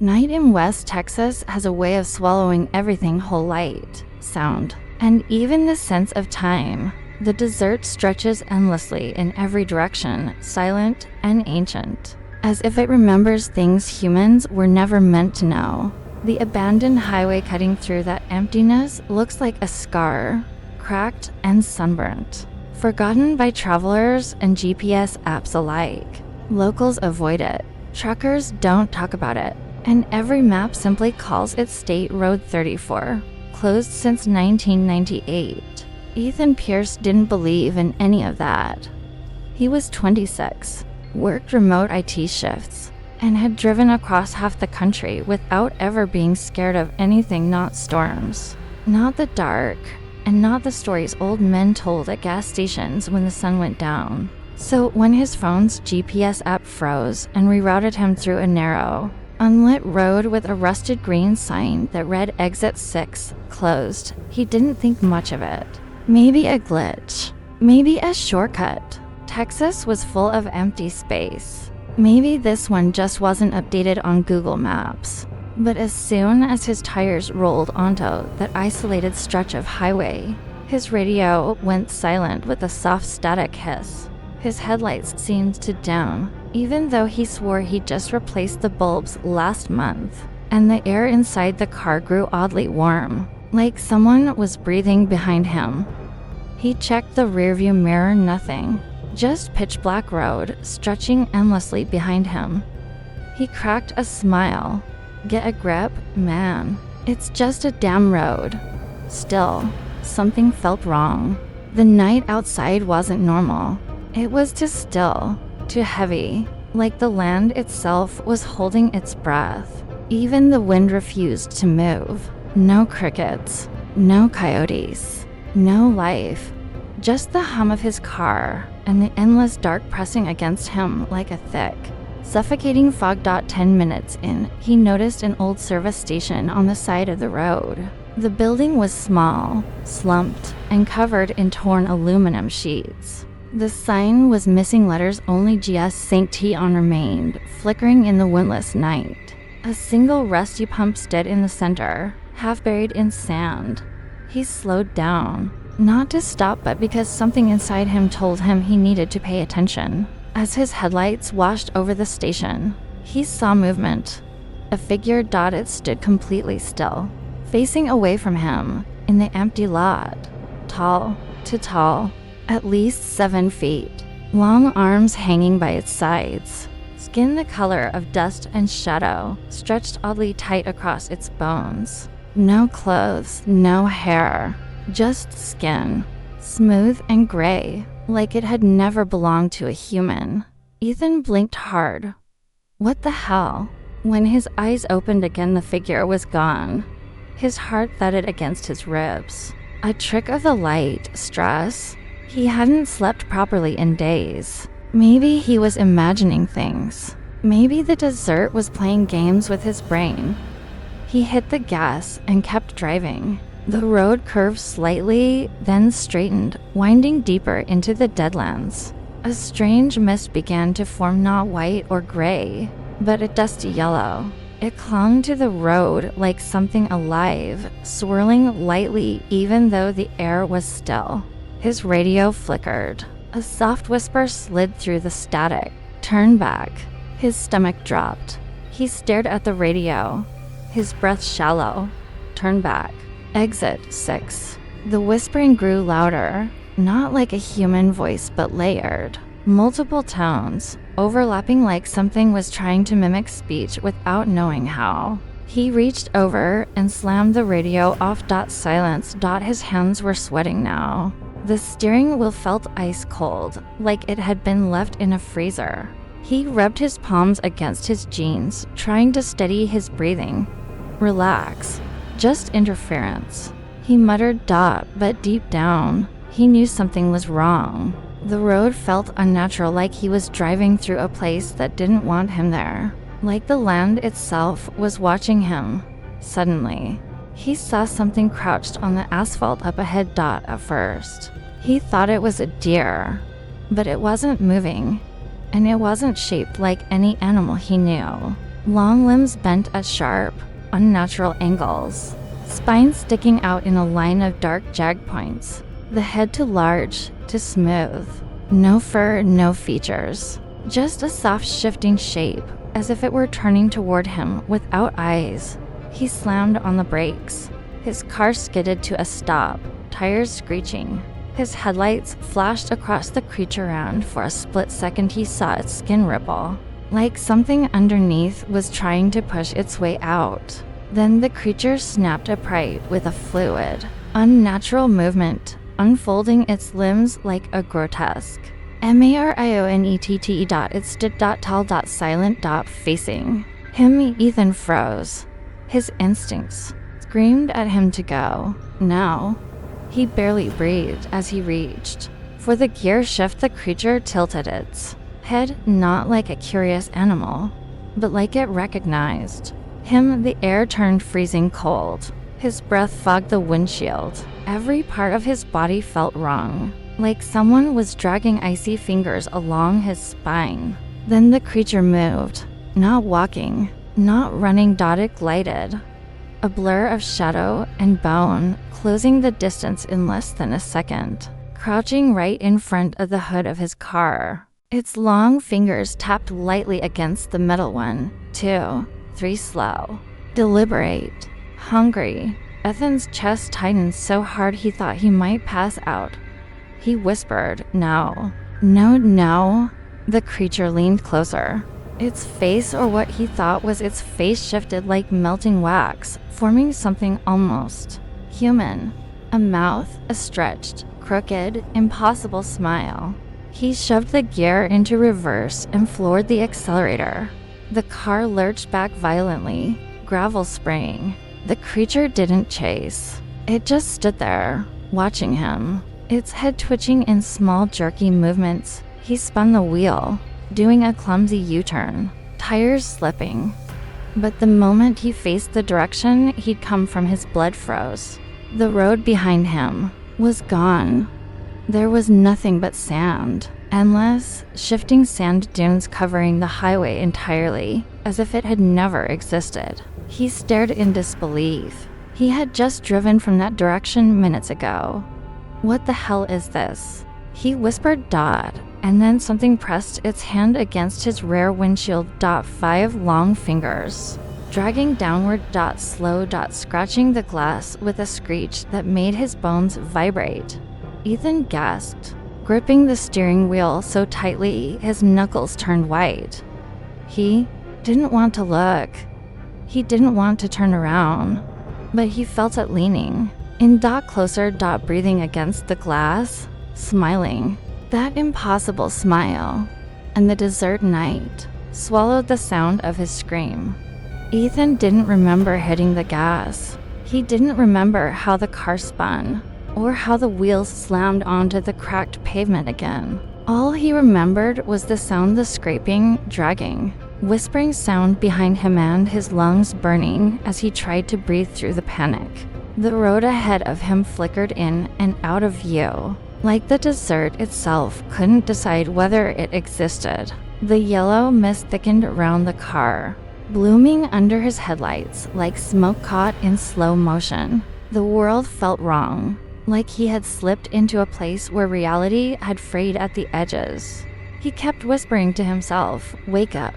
Night in West Texas has a way of swallowing everything whole: light, sound, and even the sense of time. The desert stretches endlessly in every direction, silent and ancient, as if it remembers things humans were never meant to know. The abandoned highway cutting through that emptiness looks like a scar, cracked and sunburnt, forgotten by travelers and GPS apps alike. Locals avoid it. Truckers don't talk about it. And every map simply calls it State Road 34, closed since 1998. Ethan Pierce didn't believe in any of that. He was 26, worked remote IT shifts, and had driven across half the country without ever being scared of anything not storms, not the dark, and not the stories old men told at gas stations when the sun went down. So when his phone's GPS app froze and rerouted him through a narrow, unlit road with a rusted green sign that read Exit 6, closed, he didn't think much of it. Maybe a glitch. Maybe a shortcut. Texas was full of empty space. Maybe this one just wasn't updated on Google Maps. But as soon as his tires rolled onto that isolated stretch of highway, his radio went silent with a soft static hiss. His headlights seemed to dim, even though he swore he'd just replaced the bulbs last month, and the air inside the car grew oddly warm, like someone was breathing behind him. He checked the rearview mirror, nothing, just pitch black road stretching endlessly behind him. He cracked a smile. Get a grip, man. It's just a damn road. Still, something felt wrong. The night outside wasn't normal. It was too still, too heavy, like the land itself was holding its breath. Even the wind refused to move. No crickets, no coyotes, no life. Just the hum of his car and the endless dark pressing against him like a thick, suffocating fog. 10 minutes in, he noticed an old service station on the side of the road. The building was small, slumped, and covered in torn aluminum sheets. The sign was missing letters only GS St. T on remained, flickering in the windless night. A single rusty pump stood in the center, half buried in sand. He slowed down, not to stop but because something inside him told him he needed to pay attention. As his headlights washed over the station, he saw movement. A figure. It stood completely still, facing away from him in the empty lot. Tall, too tall, at least 7 feet, long arms hanging by its sides, skin the color of dust and shadow, stretched oddly tight across its bones. No clothes, no hair, just skin, smooth and gray, like it had never belonged to a human. Ethan blinked hard. What the hell? When his eyes opened again, the figure was gone. His heart thudded against his ribs. A trick of the light, stress. He hadn't slept properly in days. Maybe he was imagining things. Maybe the desert was playing games with his brain. He hit the gas and kept driving. The road curved slightly, then straightened, winding deeper into the deadlands. A strange mist began to form, not white or gray, but a dusty yellow. It clung to the road like something alive, swirling lightly even though the air was still. His radio flickered. A soft whisper slid through the static. Turn back. His stomach dropped. He stared at the radio, his breath shallow. Turn back. Exit 6. The whispering grew louder, not like a human voice but layered. Multiple tones, overlapping like something was trying to mimic speech without knowing how. He reached over and slammed the radio off. Silence. His hands were sweating now. The steering wheel felt ice cold, like it had been left in a freezer. He rubbed his palms against his jeans, trying to steady his breathing. Relax. Just interference. He muttered. But deep down, he knew something was wrong. The road felt unnatural, like he was driving through a place that didn't want him there. Like the land itself was watching him. Suddenly, he saw something crouched on the asphalt up ahead. At first, he thought it was a deer, but it wasn't moving, and it wasn't shaped like any animal he knew. long limbs bent at sharp, unnatural angles, spine sticking out in a line of dark jag points, the head too large, too smooth. No fur, no features, just a soft shifting shape, as if it were turning toward him without eyes. He slammed on the brakes. His car skidded to a stop, tires screeching. His headlights flashed across the creature and for a split second he saw its skin ripple, like something underneath was trying to push its way out. Then the creature snapped upright with a fluid, unnatural movement, unfolding its limbs like a grotesque. Marionette. It stood tall, silent, facing him. Ethan froze. His instincts screamed at him to go. Now, he barely breathed as he reached for the gear shift. The creature tilted its head, not like a curious animal, but like it recognized him. The air turned freezing cold. His breath fogged the windshield. Every part of his body felt wrong, like someone was dragging icy fingers along his spine. Then the creature moved, not walking, not running, glided, a blur of shadow and bone, closing the distance in less than a second, crouching right in front of the hood of his car. Its long fingers tapped lightly against the metal. 1, 2, 3, slow, deliberate, hungry. Ethan's chest tightened so hard he thought he might pass out. He whispered, "No, no, no." The creature leaned closer. Its face, or what he thought was its face, shifted like melting wax, forming something almost human. A mouth, a stretched, crooked, impossible smile. He shoved the gear into reverse and floored the accelerator. The car lurched back violently, gravel spraying. The creature didn't chase. It just stood there, watching him, its head twitching in small, jerky movements. He spun the wheel, doing a clumsy U-turn, tires slipping. But the moment he faced the direction he'd come from, his blood froze. The road behind him was gone. There was nothing but sand, endless, shifting sand dunes covering the highway entirely, as if it had never existed. He stared in disbelief. He had just driven from that direction minutes ago. "What the hell is this?" he whispered. And then something pressed its hand against his rear windshield. 5 long fingers, dragging downward. Slow. Scratching the glass with a screech that made his bones vibrate. Ethan gasped, gripping the steering wheel so tightly his knuckles turned white. He didn't want to look. He didn't want to turn around, but he felt it leaning in. Closer. Breathing against the glass, smiling. That impossible smile. And the desert night swallowed the sound of his scream. Ethan didn't remember hitting the gas. He didn't remember how the car spun, or how the wheels slammed onto the cracked pavement again. All he remembered was the sound, the scraping, dragging, whispering sound behind him, and his lungs burning as he tried to breathe through the panic. The road ahead of him flickered in and out of view, like the desert itself couldn't decide whether it existed. The yellow mist thickened around the car, blooming under his headlights like smoke caught in slow motion. The world felt wrong, like he had slipped into a place where reality had frayed at the edges. He kept whispering to himself, "Wake up.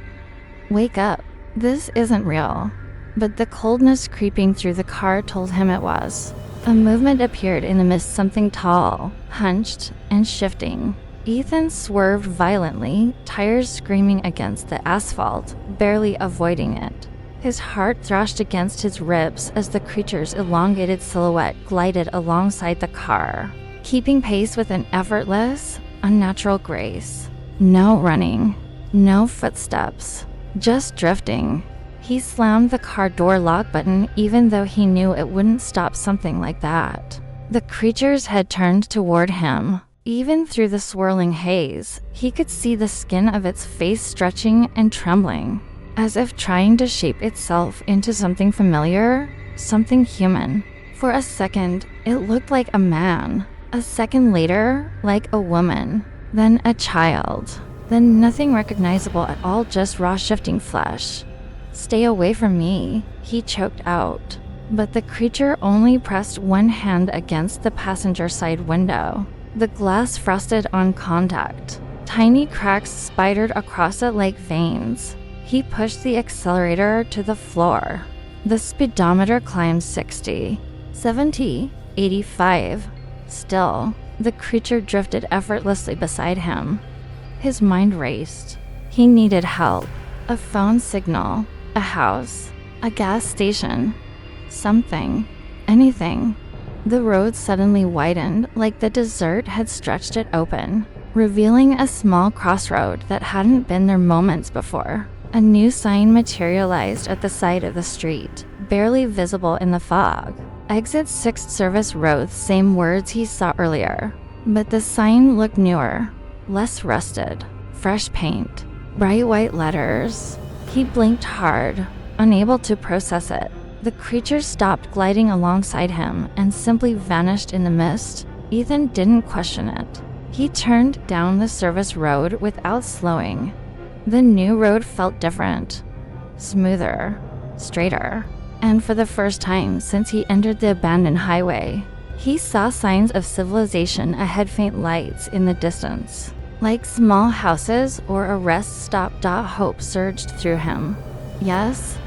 Wake up. This isn't real." But the coldness creeping through the car told him it was. A movement appeared in the mist, something tall, hunched, and shifting. Ethan swerved violently, tires screaming against the asphalt, barely avoiding it. His heart thrashed against his ribs as the creature's elongated silhouette glided alongside the car, keeping pace with an effortless, unnatural grace. No running, no footsteps, just drifting. He slammed the car door lock button, even though he knew it wouldn't stop something like that. The creature's head turned toward him. Even through the swirling haze, he could see the skin of its face stretching and trembling, as if trying to shape itself into something familiar, something human. For a second, it looked like a man. A second later, like a woman. Then a child. Then nothing recognizable at all, just raw shifting flesh. "Stay away from me," he choked out. But the creature only pressed one hand against the passenger side window. The glass frosted on contact. Tiny cracks spidered across it like veins. He pushed the accelerator to the floor. The speedometer climbed 60, 70, 85. Still, the creature drifted effortlessly beside him. His mind raced. He needed help. A phone signal, a house, a gas station, something, anything. The road suddenly widened like the desert had stretched it open, revealing a small crossroad that hadn't been there moments before. A new sign materialized at the side of the street, barely visible in the fog. "Exit 6th Service Road," same words he saw earlier. But the sign looked newer, less rusted, fresh paint, bright white letters. He blinked hard, unable to process it. The creature stopped gliding alongside him and simply vanished in the mist. Ethan didn't question it. He turned down the service road without slowing. The new road felt different, smoother, straighter. And for the first time since he entered the abandoned highway, he saw signs of civilization ahead, faint lights in the distance. Like small houses or a rest stop. Hope surged through him. Yes,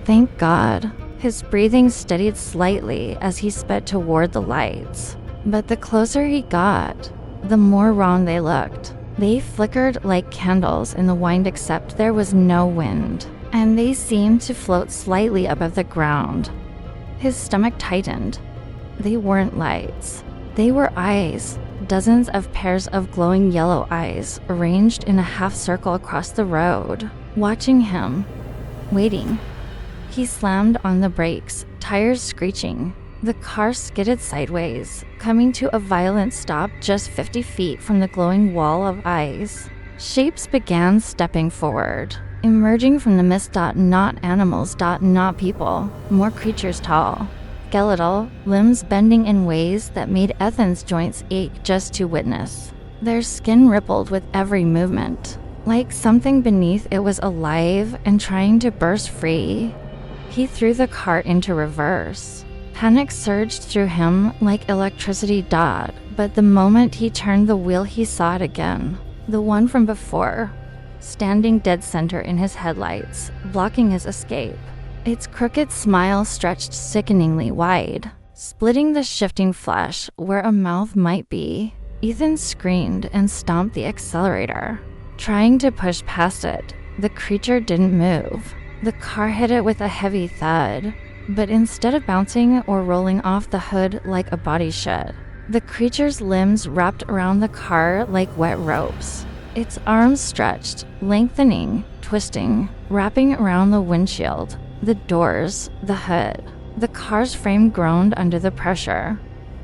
thank God. His breathing steadied slightly as he sped toward the lights. But the closer he got, the more wrong they looked. They flickered like candles in the wind, except there was no wind, and they seemed to float slightly above the ground. His stomach tightened. They weren't lights. They were eyes. Dozens of pairs of glowing yellow eyes arranged in a half circle across the road, watching him, waiting. He slammed on the brakes, tires screeching. The car skidded sideways, coming to a violent stop just 50 feet from the glowing wall of eyes. Shapes began stepping forward, emerging from the mist. Not animals. Not people. More creatures tall, skeletal, limbs bending in ways that made Ethan's joints ache just to witness. Their skin rippled with every movement, like something beneath it was alive and trying to burst free. He threw the cart into reverse. Panic surged through him like electricity. But the moment he turned the wheel, he saw it again. The one from before, standing dead center in his headlights, blocking his escape. Its crooked smile stretched sickeningly wide, splitting the shifting flesh where a mouth might be. Ethan screamed and stomped the accelerator, trying to push past it. The creature didn't move. The car hit it with a heavy thud, but instead of bouncing or rolling off the hood like a body should, the creature's limbs wrapped around the car like wet ropes. Its arms stretched, lengthening, twisting, wrapping around the windshield, the doors, the hood. The car's frame groaned under the pressure.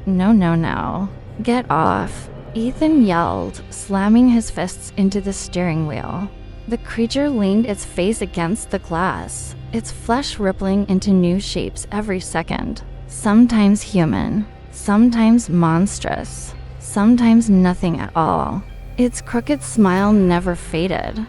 No. Get off, Ethan yelled, slamming his fists into the steering wheel. The creature leaned its face against the glass, its flesh rippling into new shapes every second. Sometimes human, sometimes monstrous, sometimes nothing at all. Its crooked smile never faded.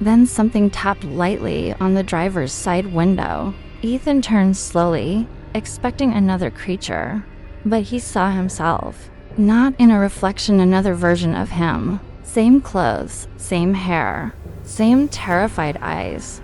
Then something tapped lightly on the driver's side window. Ethan turned slowly, expecting another creature, but he saw himself. Not in a reflection, another version of him. Same clothes, same hair, same terrified eyes.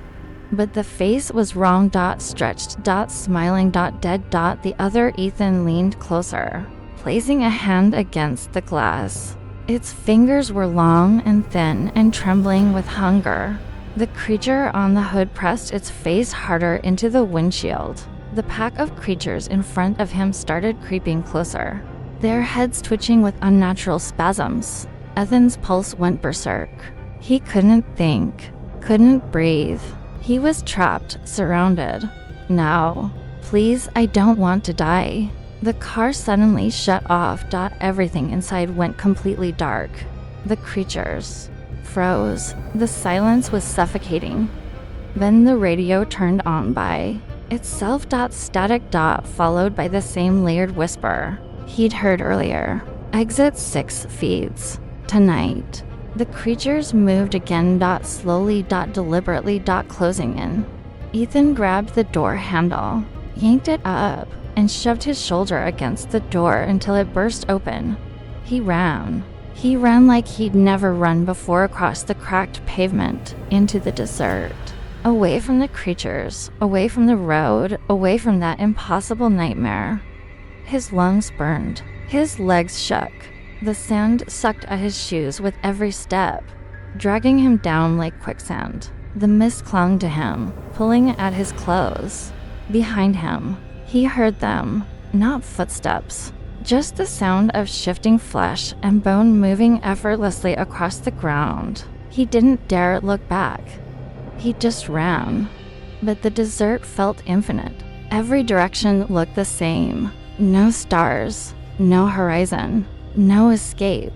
But the face was wrong. Stretched. Smiling. Dead. The other Ethan leaned closer, placing a hand against the glass. Its fingers were long and thin and trembling with hunger. The creature on the hood pressed its face harder into the windshield. The pack of creatures in front of him started creeping closer, their heads twitching with unnatural spasms. Ethan's pulse went berserk. He couldn't think, couldn't breathe. He was trapped, surrounded. No, please, I don't want to die. The car suddenly shut off. Everything inside went completely dark. The creatures froze. The silence was suffocating. Then the radio turned on by itself. Static. Followed by the same layered whisper he'd heard earlier. Exit 6 feeds. Tonight. The creatures moved again, slowly, deliberately, closing in. Ethan grabbed the door handle, yanked it up, and shoved his shoulder against the door until it burst open. He ran. He ran like he'd never run before, across the cracked pavement, into the desert. Away from the creatures, away from the road, away from that impossible nightmare. His lungs burned. His legs shook. The sand sucked at his shoes with every step, dragging him down like quicksand. The mist clung to him, pulling at his clothes. Behind him, he heard them, not footsteps, just the sound of shifting flesh and bone moving effortlessly across the ground. He didn't dare look back. He just ran. But the desert felt infinite. Every direction looked the same. No stars, no horizon, no escape.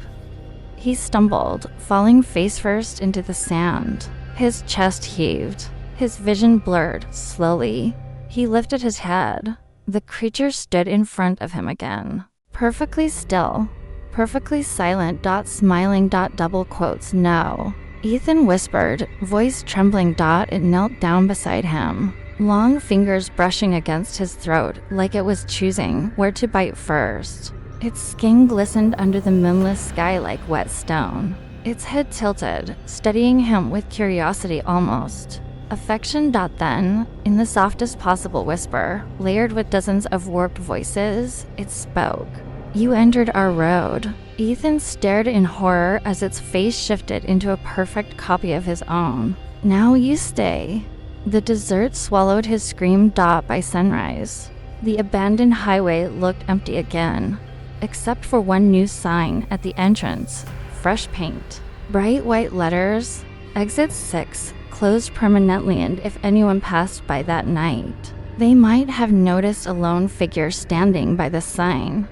He stumbled, falling face first into the sand. His chest heaved. His vision blurred slowly. He lifted his head. The creature stood in front of him again. Perfectly still. Perfectly silent, smiling, double quotes, no. Ethan whispered, voice trembling. It knelt down beside him. Long fingers brushing against his throat like it was choosing where to bite first. Its skin glistened under the moonless sky like wet stone. Its head tilted, studying him with curiosity almost. Affection. Then, in the softest possible whisper, layered with dozens of warped voices, it spoke. You entered our road. Ethan stared in horror as its face shifted into a perfect copy of his own. Now you stay. The desert swallowed his scream. By sunrise, the abandoned highway looked empty again, except for one new sign at the entrance. Fresh paint. Bright white letters. Exit 6. Closed permanently, and if anyone passed by that night, they might have noticed a lone figure standing by the sign.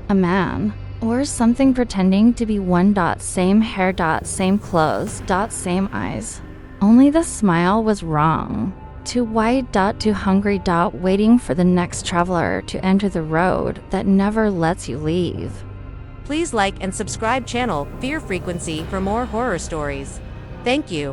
A man. Or something pretending to be one. Same hair. Same clothes. Same eyes. Only the smile was wrong. Too wide. Too hungry. Waiting for the next traveler to enter the road that never lets you leave. Please like and subscribe channel Fear Frequency for more horror stories. Thank you.